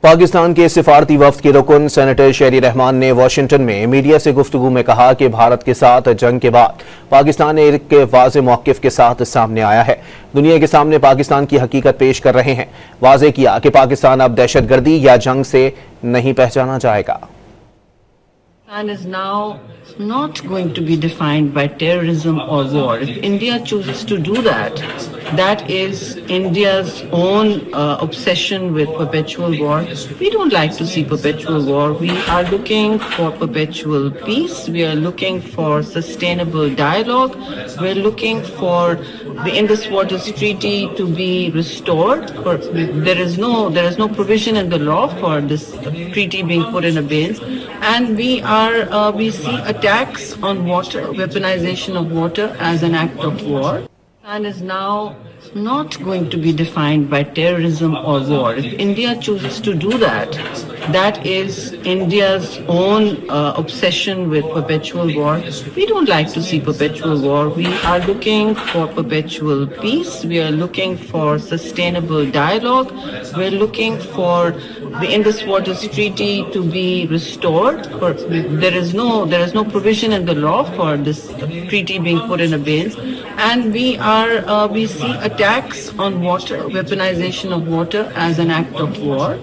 पाकिस्तान के सिफारती वफ्द के रुकन सेनेटर शेरी रहमान ने वाशिंगटन में मीडिया से गुफ्तगू में कहा कि भारत के साथ जंग के बाद पाकिस्तान एक वाज़ेह मौक़िफ़ के साथ सामने आया है। दुनिया के सामने पाकिस्तान की हकीकत पेश कर रहे हैं। वाज़ेह किया कि पाकिस्तान अब दहशतगर्दी या जंग से नहीं पहचाना जाएगा। Pakistan is now not going to be defined by terrorism or war. If India chooses to do that, that is India's own obsession with perpetual war. We don't like to see perpetual war. We are looking for perpetual peace. We are looking for sustainable dialogue. We're looking for the Indus Waters Treaty to be restored. There is no provision in the law for this treaty being put in abeyance, and we see attacks on water, weaponization of water as an act of war. Pakistan is now not going to be defined by terrorism or war. If India chooses to do that, that is India's own obsession with perpetual war. We don't like to see perpetual war. We are looking for perpetual peace. We are looking for sustainable dialogue. We're looking for the Indus Waters Treaty to be restored. There is no provision in the law for this treaty being put in abeyance, and we see attacks on water, weaponization of water as an act of war.